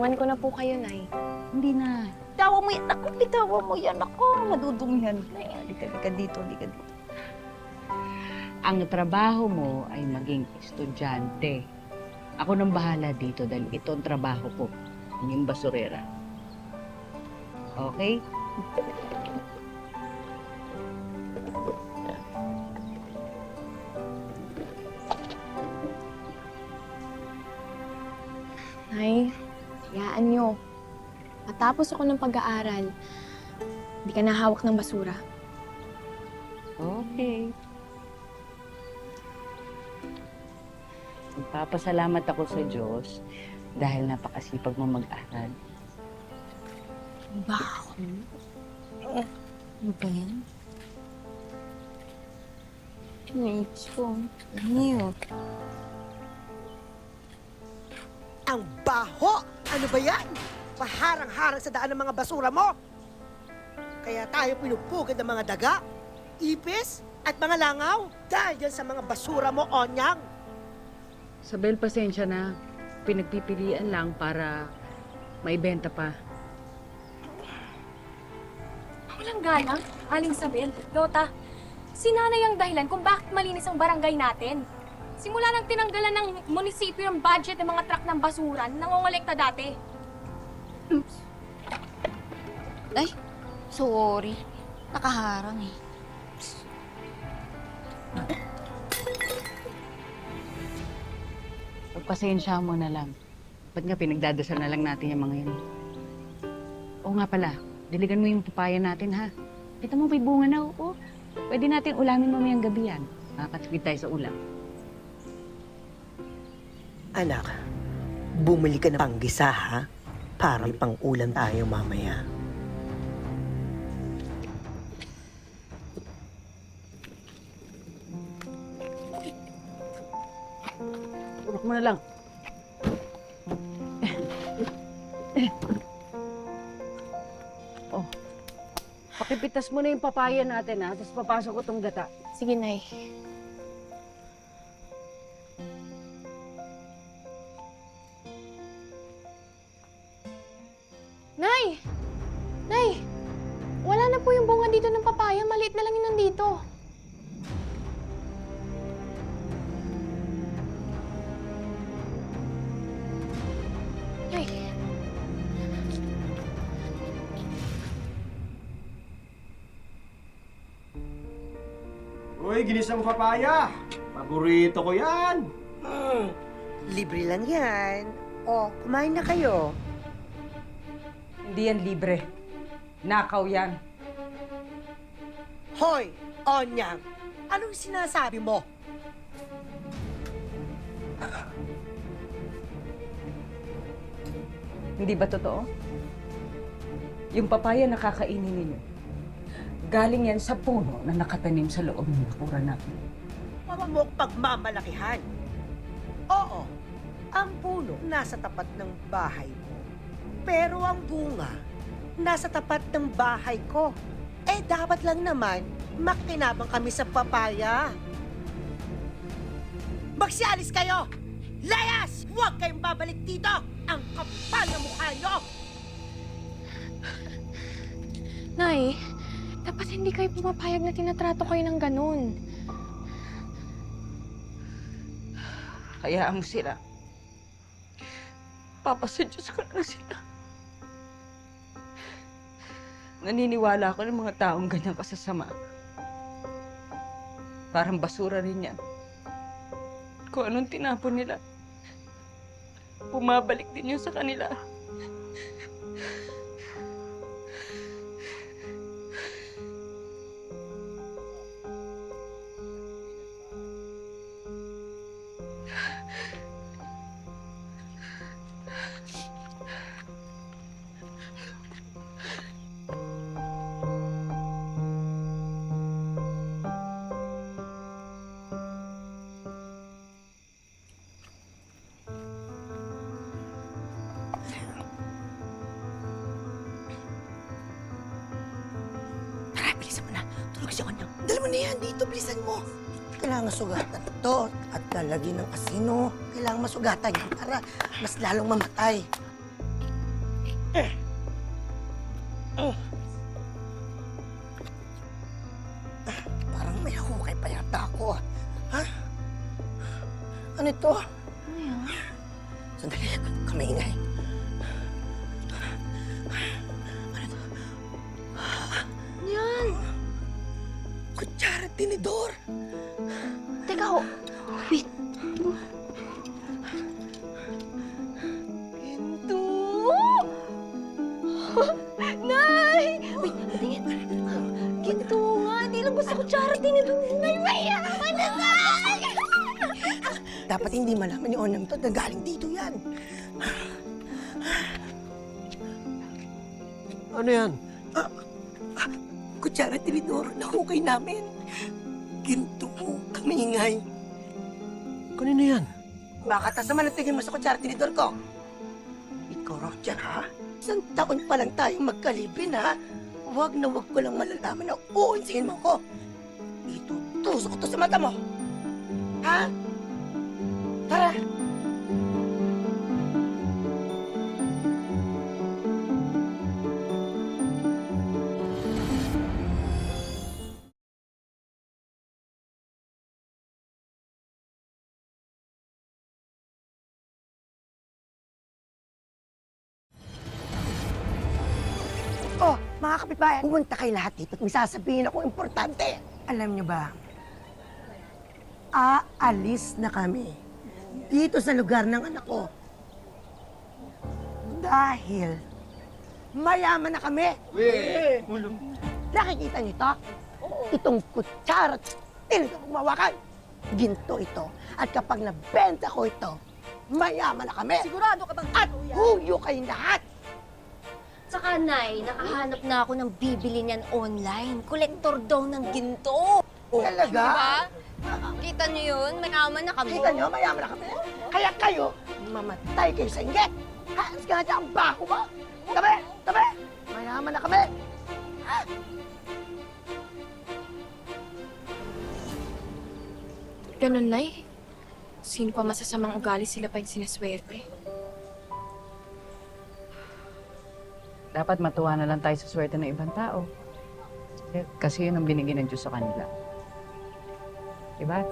Iwan ko na po kayo, Nay. Hindi na. Bitawa mo yan. Ako, bitawa mo yan. Ako, madudumihan. Halika dito, halika dito. Ang trabaho mo ay maging estudyante. Ako nang bahala dito dahil ito ang trabaho ko. Maging basurera. Okay? Nay, hayaan niyo. Matapos ako ng pag-aaral, hindi ka nahawak ng basura. Okay. Magpapasalamat ako sa Diyos dahil napakasipag mo mag-aral. Baho. Ano ba yan? Mates ko. Ano? Ang baho! Ano ba yan? Paharang-harang sa daan ng mga basura mo. Kaya tayo pinupugad ng mga daga, ipis, at mga langaw dahil dyan sa mga basura mo, Onyang. Sabel, pasensya na. Pinagpipilian lang para maibenta pa. Walang galang, Aling Sabel, Lota. Si Nanay ang dahilan kung bakit malinis ang barangay natin. Simula nang tinanggalan ng munisipyo yung budget ng mga truck ng basura, nangongolekta dati. Ay, sorry. Nakaharang eh. Pagpasensya mo na lang. Ba't nga pinagdadasal na lang natin yung mga yun? Oo nga pala, diligan mo yung papaya natin ha. Kita mo may bunga na, oo. Pwede natin ulamin mamayang gabi yan. Nakakatipid tayo sa ulam. Anak, bumili ka ng panggisa, ha? Para may pang-ulam tayo mamaya. Urok mo na lang. Oh. Pakipitas mo na yung papaya natin ha, tapos papasok ko tong gata. Sige, Nay. Nay! Nay! Wala na po yung bunga dito ng papaya. Maliit na lang yun nandito. Nay! Uy, ginisang papaya! Paborito ko yan! Libre lang yan. O, kumain na kayo. Hindi yan libre. Nakaw yan. Hoy, Onyang! Anong sinasabi mo? Hindi ba totoo? Yung papaya na kakainin ninyo, galing yan sa puno na nakatanim sa loob ng bakuran natin. Huwag mo pagmamalakihan. Oo, ang puno nasa tapat ng bahay mo. Pero ang bunga nasa tapat ng bahay ko. Eh, dapat lang naman makinabang kami sa papaya. Magsialis kayo! Layas! Huwag kayong babalik dito! Ang kapal na mukha nyo! Nay, dapat hindi kayo pumapayag na tinatrato kayo ng ganun. Hayaan mo sila. Papasadyos ko na sila. Naniniwala ako ng mga taong ganyang kasasama. Parang basura rin yan. Kung anong tinapon nila, bumabalik din yun sa kanila. Bilisan mo na. Tulog si Onyang. Dala mo na yan dito. Bilisan mo. Kailangan sugatan to at lalagyan ng kasino. Kailangan masugatan yan para mas lalong mamatay. Parang may hukay pa yata ako. Ha? Ano ito? Ano yan? Sandali, kamaingay. Ano yan? Kutsara, tinidor. Teka ho. Wait. Ginto! Nay! Wait, tingin. Ginto nga. Di lang basta kutsara tinidor. Nay, mayaman na, Nay! Dapat hindi malaman ni Onam to na galing dito yan. Ano yan? Kutsara, tinidor, nahukay namin. Ginto, kamingay. Kanino yan? Baka tas naman ang tingin mo sa kutsara, tinidor ko. Ikaw raw dyan, ha? Isang taon pa lang tayong magkalipin, ha? Huwag na huwag ko lang malalaman na uunsingin mo ko. Itutusok ko to sa mata mo. Ha? Tara! Oh, mga kapitbahay, pumunta kayo lahat dito at may sasabihin ako importante. Alam niyo ba, aalis na kami dito sa lugar ng anak ko. Dahil mayaman na kami. Nakikita niyo to? Itong kutsara at tinidor kong mawakan. Ginto ito. At kapag nabenta ko ito, mayaman na kami. Sigurado ka bang At huyo kayong lahat. Saka, Nay, nakahanap na ako ng bibili niyan online. Kolektor daw ng ginto. Talaga? Diba? Kita niyo yun? Mayaman na kami. Kita nyo, mayaman na kami. Kaya kayo, mamatay kayo sa inggit. Halos ka nga dyan ang bako mo. Tabi! Tabi! Mayaman na kami. Ha? Ganun, Nay. Sino pa masasamang ugali sila pa yung sinaswerte? Dapat matuwa na lang tayo sa swerte ng ibang tao. Kasi yun ang binigyan ng Diyos sa kanila. Diba?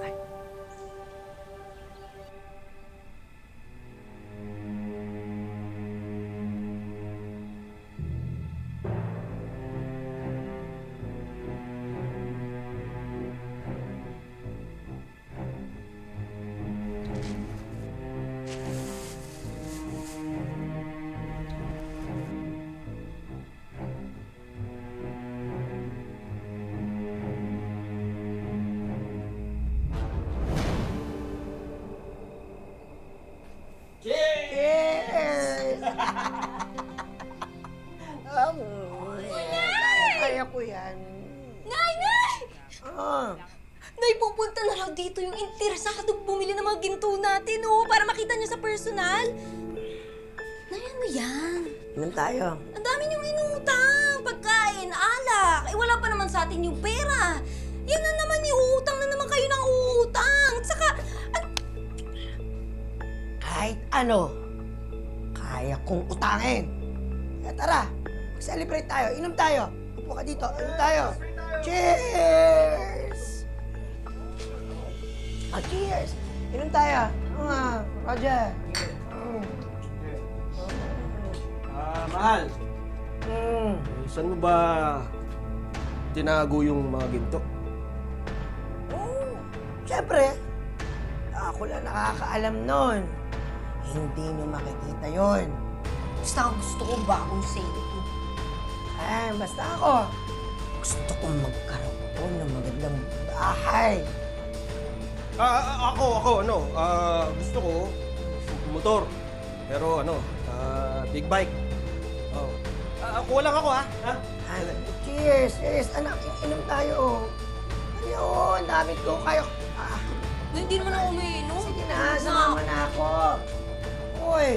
Yes! Kaya ko yan. Nay! Nay! Ah, Nay, pupunta na raw dito yung interesado bumili ng mga ginto natin, oh, para makita niyo sa personal. Nay, ano yan? inom tayo. Ang dami niyong inutang. Pagkain, alak. Eh, wala pa naman sa atin yung pera. Yan na naman, iuutang na naman kayo ng uutang. At saka, Kahit ano, kaya kong utangin. Kaya tara, mag-celebrate tayo. Inom tayo. Upo ka dito. Inom tayo. Cheers! Cheers! Inom tayo. Roger. Mahal. Mm. Saan mo ba tinago yung mga ginto? Oh, siyempre, ako lang nakakaalam nun. Hindi nyo makikita yon. basta gusto ko bagong safe. Basta ako, gusto kong magkaroon ng magandang bahay. Gusto ko motor. Pero big bike. Oh. Kuha lang ako, ha? Cheers! Cheers! Anak, inom tayo. Ayun, dami ko kayo. Hindi naman ako umiinom. Sige na, sumama na ako. Uy!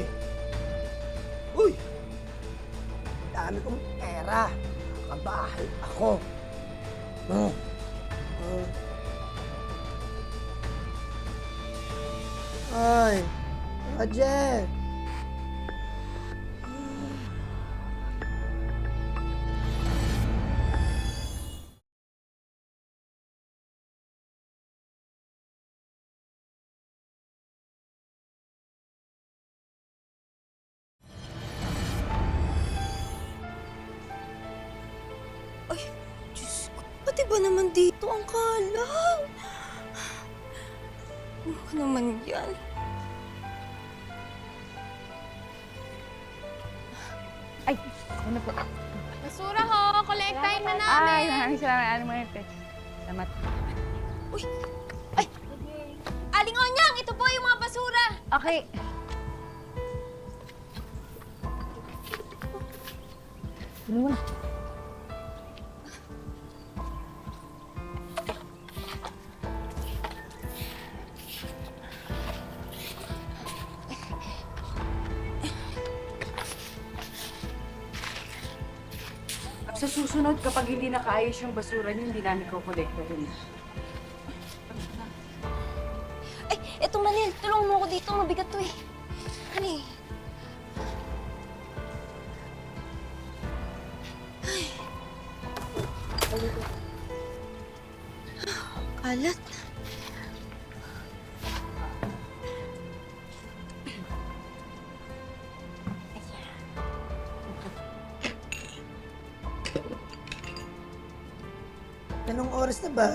Uy! Dami kong pera. Nakabahay ako. Ay, Roger. ba naman dito ang kalang? Ano ka naman yan? Ano po? Basura ho! Kolektahin na Ay, namin! maraming salamat. Ano mo yun, Tex? Salamat. Aling Onyang, ito po yung mga basura! Okay. Ano mo na? Sa susunod, kapag hindi nakaayos yung basura niyo, hindi namin kukolekta rin. Ay, eto Manil, tulungan mo ako dito. Mabigat to eh. Ano eh? Ay. Kalat. Anong oras na ba?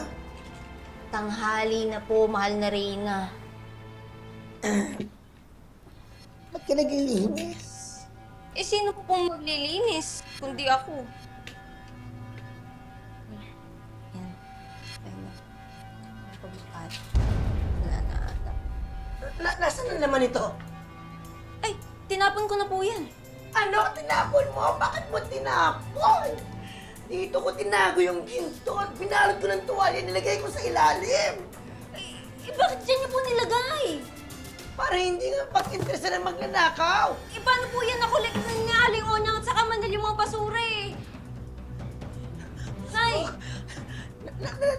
Tanghali na po, mahal na Reyna. Ba't ka naglilinis? Eh, sino po pong maglilinis? Kundi ako. Yan. Ayun na. Pagbukat. Wala na ata. Nasaan na naman ito? Ay, tinapon ko na po yan. Ano? Tinapon mo? Bakit mo tinapon? Dito ko tinago yung ginto at binalot ko ng tuwalya, nilagay ko sa ilalim. Eh, bakit dyan niyo po nilagay? Para hindi nga pag-interesa na magnanakaw. Eh, paano po yan nakolekta ni Aling Onyang at saka Manil yung mga basura eh? Nay,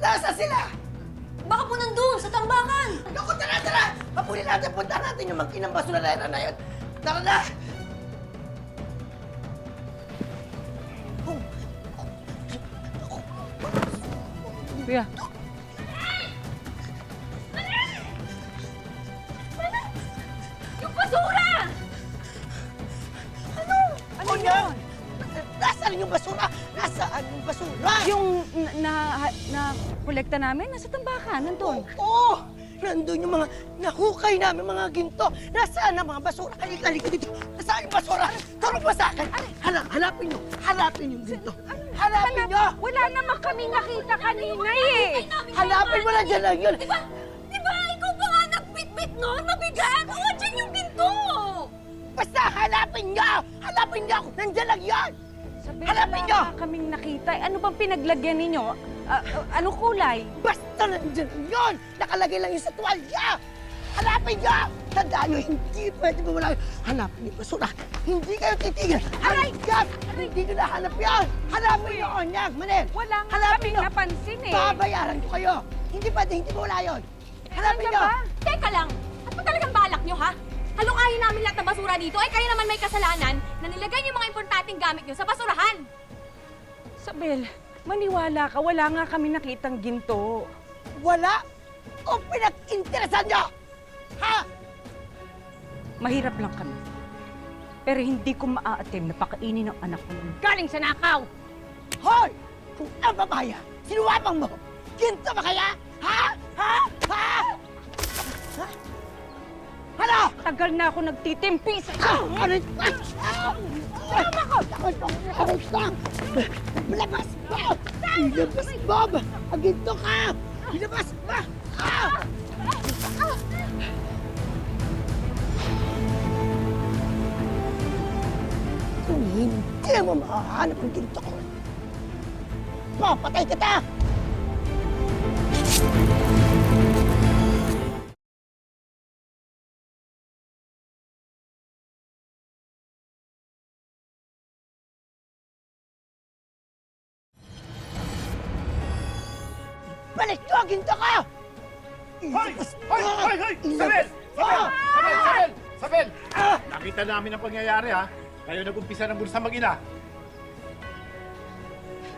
Nasa sila? baka po nandun, sa tambakan. Naku, tara! Papunin natin, punta natin yung mag-inang basura na yun. Tara na! Kuya. Yung basura! Ano yan? Nasaan yung basura? Nasaan yung basura? Yung na-kolekta namin, nasa tambakan, nandun. Oo! Nandun yung mga nahukay namin mga ginto. Nasaan ang mga basura? Halika dito. Nasaan yung basura? Tarong ba sa akin? Hanapin nyo. Hanapin yung ginto. Hanapin nyo! Wala naman kami nakita kanina eh. Hanapin mo na dyan lang yun. Di ba ikaw pa nga nagbitbit noon? Mabigat! Oo, dyan yung ginto! Basta hanapin nyo! Hanapin nyo! Nandyan lang yun! Sabi, Hanapin wala niyo! nga kaming nakita. Ano bang pinaglagyan ninyo? Anong kulay? Basta nandyan yun! Nakalagay lang yun sa tuwalya! Hanapin nyo! Tandaan nyo, hindi pwede mawala yun. Hanapin yung basura. Hindi kayo titigil. Aray! Yan! Hindi nyo nahanap yan! Hanapin nyo, Onyag! Manel! Wala nga Hanapin kaming nyo! napansin eh. Babayaran ko kayo! Hindi pwede, hindi mawala yun! Hanapin Ano nyo! ba? Teka lang! Ano ba talagang balak nyo, ha? Halungayin namin lahat ng basura dito, ay kayo naman may kasalanan na nilagay yung mga importanteng gamit nyo sa basurahan! Sabel, maniwala ka. Wala nga kami nakitang ginto. Wala! O pinag-interesan nyo! Ha? Mahirap lang kami. Pero hindi ko maa-attempt na pakainin ng anak ko ng galing sa nakaw! Hoy! Kung ang babaya, sinuwapang mo! Ginto ba kaya? Ha? Ha? Ha? Ha? Ano? Tagal na ako nagtitimpi sa Ano? Tama ko! Aray ka! Ilabas mo! Ilabas mo! Aginto ka! Ilabas mo! Kung hindi mo mahahanap ang ginto ko, papatay kita! Balik ko ang ginto ko! Hoy! Hoy! Hoy! Hoy! Sabel! Sabel! Sabel! Nakita namin ang pangyayari, ha? Kayo nag-umpisa ng bulsa mag-ina.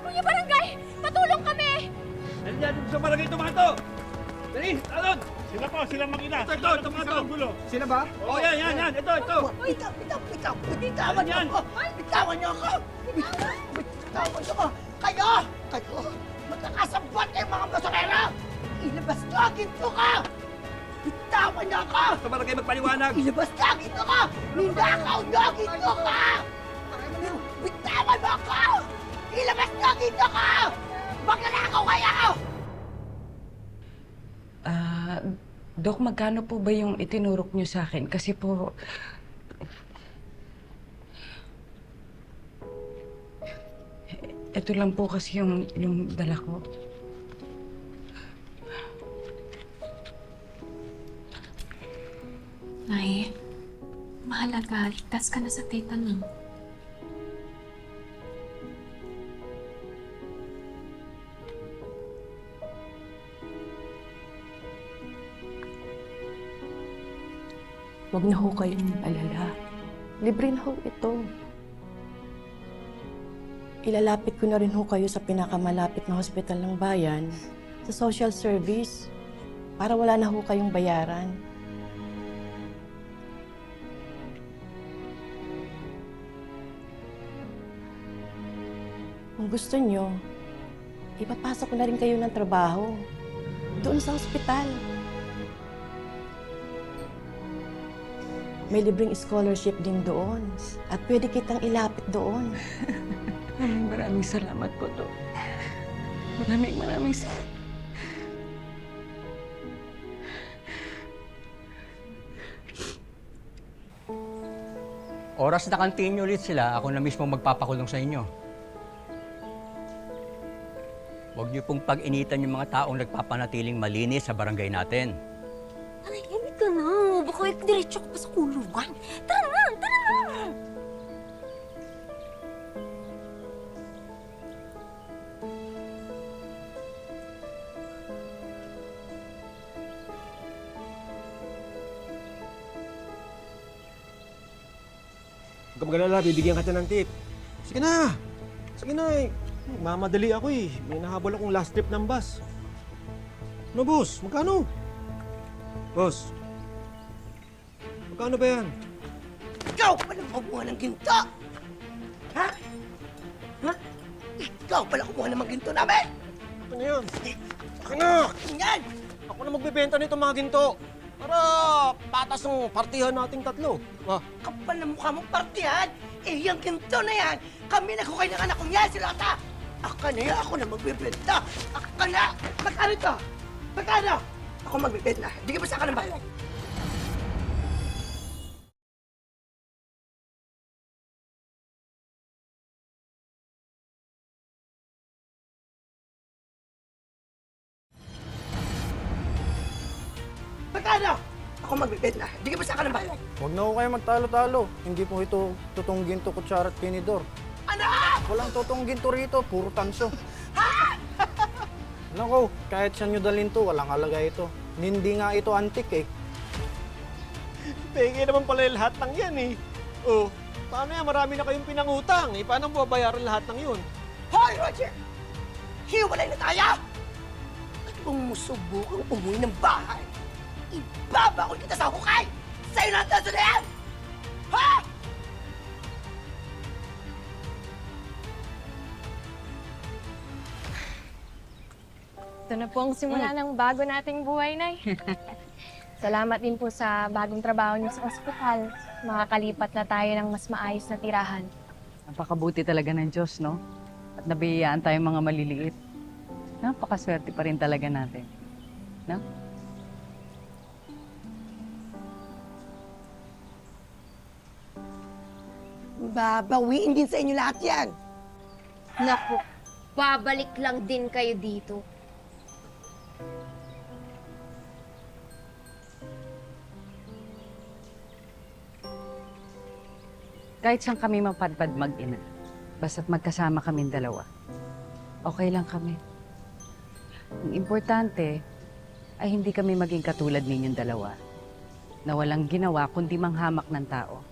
Kuya Barangay! Patulong kami! Nandiyan sa barangay Tomato! Dali! Talon! Sila po, silang mag-ina. Ito, Tomato! Sila ba? Oo, yan. Ito. Bitawan niyo ako! Bitawan niyo ako! Bitawan niyo ako! Kayo! Magkakasabot Ilabas niyo ang ginto ko! Bitawan niyo ako! Sa barangay magpaliwanag! Ilabas niyo ang ginto ko! Ninakaw niyo ang ginto ko! Bitawan mo ako! Ilabas niyo ang ginto ko! Magnanakaw kayo! Dok, magkano po ba yung itinurok niyo sa akin? Kasi po... Ito lang po kasi yung dala ko. Nay, mahalaga. Ligtas ka na sa tita mo. Huwag na ho kayong alala. Libre na ho ito. Ilalapit ko na rin ho kayo sa pinakamalapit na hospital ng bayan, sa social service, para wala na ho kayong bayaran. Kung gusto nyo, ipapasok ko na rin kayo ng trabaho doon sa hospital. May libreng scholarship din doon at pwede kitang ilapit doon. Maraming salamat po, Dok. Maraming salamat. Oras na continue ulit sila, ako na mismo magpapakulong sa inyo. Huwag niyo pong pag-initan yung mga taong nagpapanatiling malinis sa barangay natin. Ay, hindi ka na. Baka diretso ka pa sa kulungan. Tara na, tara na! Huwag ka mag-alala, bibigyan kita ng tip. Sige na! Sige na eh. Mamadali ako eh. May nahabol akong last trip ng bus. Ano, boss? Magkano? Boss? Magkano ba yan? Ikaw pala kumuha ng ginto! Ha? Ha? Ikaw pala kumuha ng mga ginto namin! Ano yan? Akin na! Yan! Ako na magbebenta nito mga ginto. Para patas ng partihan nating tatlo. Ah, Kapal na mukha mong partihan! Eh, yung ginto na yan, kami naghukay ng anak kong yan, si Lota! Aka na yan, ako na magbibenta! Aka na! Magkano ito? Magkano? Ako magbibenta. Bigyan mo sa akin ng bayad. Magkano? Ako magbibenta. Bigyan mo sa akin ng bayad. huwag na ho kayo magtalo-talo. Hindi po ito totoong ginto, kutsara at tinidor. Ano? Walang totoong ginto rito, puro tanso. Alam ko, kahit saan nyo dalhin to, walang halaga ito. Hindi nga ito antik eh. Penge naman pala yung lahat ng yan eh. Oh, paano yan? Marami na kayong pinangutang. Eh, paano babayaran lahat ng yun? Hoy, Roger! Hiwalay na tayo! At kung musubukang umuwi ng bahay, ibabakol kita sa hukay! Sa'yo na ang tanso na yan! Ha? Ito na po ang simula ng bago nating buhay, Nay. Salamat din po sa bagong trabaho niyo sa ospital. Makakalipat na tayo ng mas maayos na tirahan. Napakabuti talaga ng Diyos, no? At nabiyayaan tayong mga maliliit. Napakaswerte pa rin talaga natin. No? Babawiin din sa inyo lahat yan! Naku, babalik lang din kayo dito. Kahit saan kami mapadpad mag-ina, basta't magkasama kaming dalawa, okay lang kami. Ang importante ay hindi kami maging katulad ninyong dalawa na walang ginawa kundi manghamak ng tao.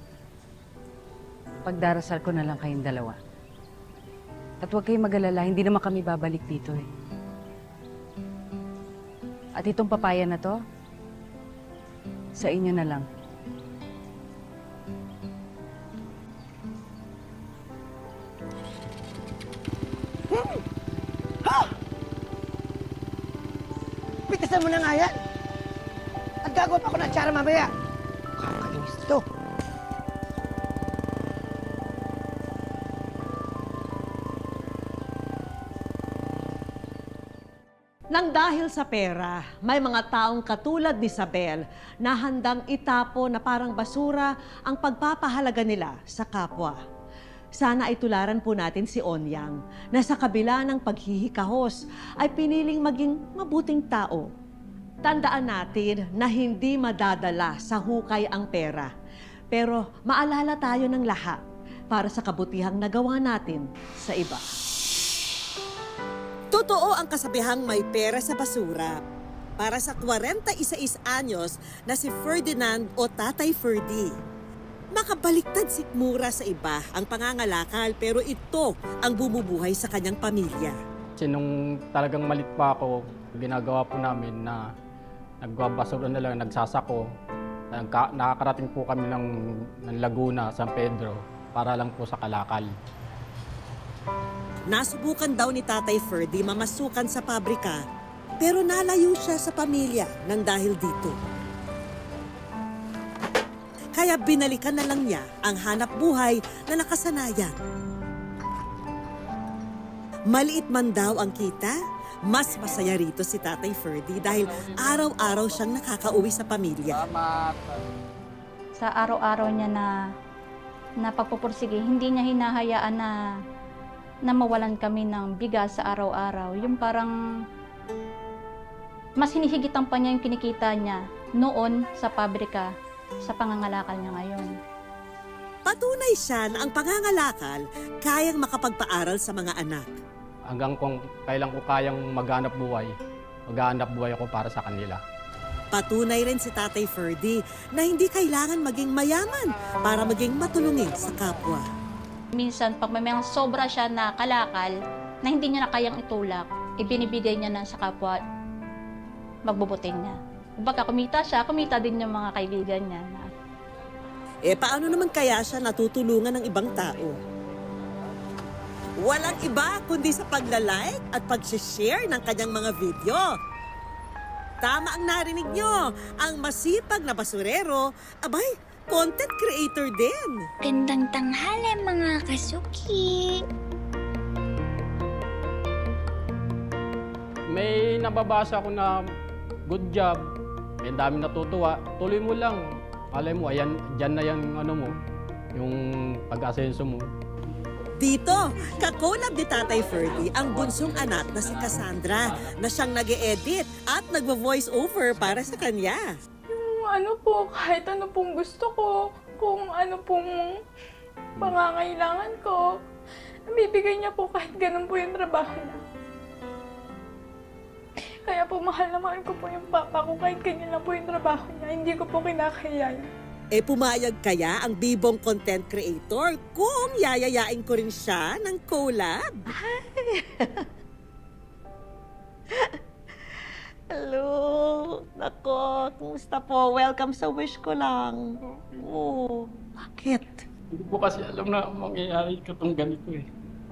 Pagdarasal ko na lang kayong dalawa. At huwag kayong mag-alala, hindi naman kami babalik dito eh. At itong papaya na to, sa inyo na lang. Pitisan mo na nga yan! At gagawa pa ako ng tsara mamaya! Kakainis to! Nang dahil sa pera, may mga taong katulad ni Isabel na handang itapo na parang basura ang pagpapahalaga nila sa kapwa. Sana ay tularan po natin si Onyang na sa kabila ng paghihikahos ay piniling maging mabuting tao. Tandaan natin na hindi madadala sa hukay ang pera. Pero maalala tayo ng lahat para sa kabutihang nagawa natin sa iba. Totoo ang kasabihang may pera sa basura. Para sa 46 anyos na si Ferdinand o Tatay Ferdy. Makabaliktad sikmura sa iba ang pangangalakal pero ito ang bumubuhay sa kanyang pamilya. Kasi nung talagang malit pa ako, ginagawa po namin na nagbabasura na lang, nagsasako. Nakakarating po kami ng Laguna, San Pedro para lang po sa kalakal. Nasubukan daw ni Tatay Ferdy mamasukan sa pabrika, pero nalayo siya sa pamilya nang dahil dito. Kaya binalikan na lang niya ang hanap buhay na nakasanayan. Maliit man daw ang kita, mas masaya rito si Tatay Ferdy dahil araw-araw siyang nakakauwi sa pamilya. Sa araw-araw niya na pagpupursige, hindi niya hinahayaan na mawalan kami ng bigas sa araw-araw. Yung parang mas hinihigitan pa niya yung kinikita niya noon sa pabrika sa pangangalakal niya ngayon. Patunay siya na ang pangangalakal kayang makapagpaaral sa mga anak. Hanggang kung kailan ko kayang maghanap buhay ako para sa kanila. Patunay rin si Tatay Ferdy na hindi kailangan maging mayaman para maging matulungin sa kapwa. Minsan, pag may mga sobra siya na kalakal, na hindi niya na kayang itulak, ibinibigay niya na sa kapwa, magbubutin niya. Pagka kumita siya, kumita din yung mga kaibigan niya. Paano naman kaya siya natutulungan ng ibang tao? Walang iba kundi sa paglalike at pag-share ng kanyang mga video. Tama ang narinig nyo, ang masipag na basurero, abay, content creator din. Gandang tanghali mga kasuki. May nababasa ako na good job, may dami natutuwa, tuloy mo lang. Malay mo, ayan, dyan na yung yung pag-asenso mo. Dito, kakolab ni Tatay Ferdy ang bunsong anak na si Cassandra na siyang nag-e-edit at nagvo-voice over para sa kanya. Kahit ano pong gusto ko, kung ano pong pangangailangan ko, nabibigay niya po kahit ganun po yung trabaho niya. Kaya po mahal na mahal ko po yung papa ko kahit ganyan lang po yung trabaho niya. Hindi ko po kinakaya. Pumayag kaya ang bibong content creator kung yayayain ko rin siya ng collab? Hello! Nako, kumusta po? Welcome sa wish ko lang. Oo. Bakit? Hindi po kasi alam na mangyayari katong ganito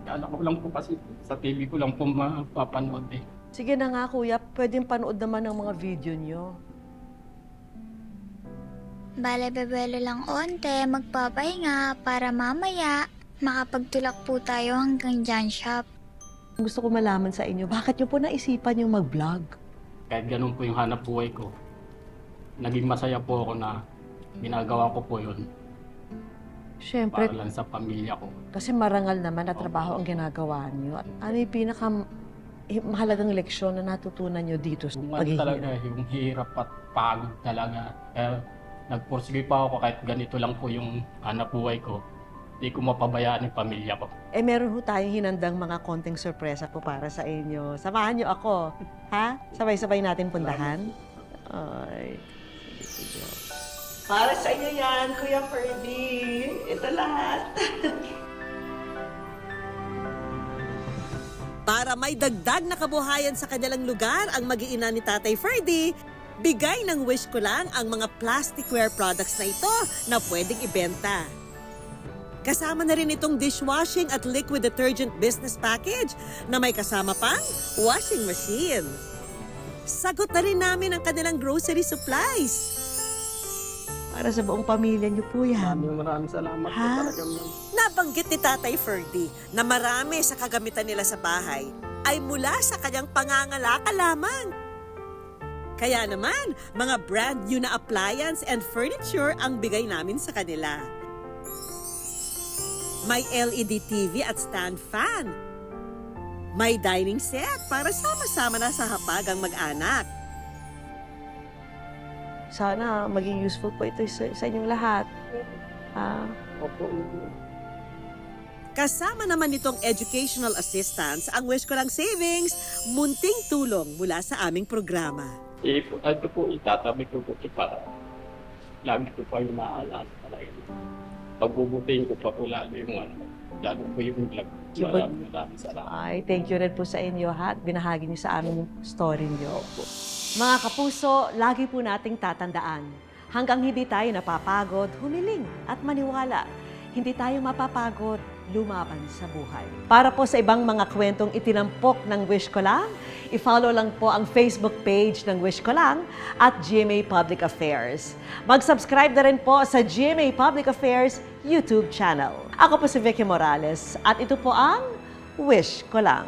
Kala ko lang po kasi sa TV ko lang po mapapanood Sige na nga kuya, pwedeng panood naman ng mga video nyo. Bale-bebelo lang onte, magpapahinga para mamaya makapagtulak po tayo hanggang dyan shop. Gusto ko malaman sa inyo, bakit nyo po naisipan yung mag-vlog? Kahit ganun po yung hanap buhay ko, naging masaya po ako na ginagawa ko po yun. Siyempre, Para lang sa pamilya ko. kasi marangal naman na trabaho ang ginagawa nyo. At ano yung mahalagang leksyon na natutunan nyo dito sa Yung talaga, paghihirap? yung hirap at pagod talaga. Kaya nagpursige pa ako kahit ganito lang po yung hanap buhay ko. Hindi ko mapabayaan yung pamilya ko. Meron ho tayong hinandang mga konting sorpresa po para sa inyo. Samahan nyo ako. Ha? Sabay-sabay natin puntahan. Ay. Para sa inyo yan, Kuya Ferdy. Ito lahat. Para may dagdag na kabuhayan sa kanilang lugar ang mag-iina ni Tatay Ferdy, bigay ng wish ko lang ang mga plasticware products na ito na pwedeng ibenta. Kasama na rin itong dishwashing at liquid detergent business package na may kasama pang washing machine. Sagot na rin namin ang kanilang grocery supplies. Para sa buong pamilya niyo po yan. Maraming salamat po Ha? talaga, ma'am. Nabanggit ni Tatay Ferdy na marami sa kagamitan nila sa bahay ay mula sa kanyang pangangalaka lamang. Kaya naman, mga brand new na appliance and furniture ang bigay namin sa kanila. May LED TV at stand fan. May dining set para sama-sama na sa hapag ang mag-anak. Sana maging useful po ito sa inyong lahat. Kasama naman nitong educational assistance ang Wish Ko Lang Savings, munting tulong mula sa aming programa. Ito po, itatabi ko po para lagi ko pa yung maaalala talaga. Pagbubutin ko pa po lalo yung lalo po yung vlog. Maraming salamat. Ay, thank you rin po sa inyo ha, at binahagi niyo sa amin yung story niyo. Mga kapuso, lagi po nating tatandaan, hanggang hindi tayo napapagod, humiling at maniwala. Hindi tayo mapapagod, lumaban sa buhay. Para po sa ibang mga kwentong itinampok ng Wish Ko Lang, i-follow lang po ang Facebook page ng Wish Ko Lang at GMA Public Affairs. Mag-subscribe na rin po sa GMA Public Affairs YouTube channel. Ako po si Vicky Morales at ito po ang Wish Ko Lang.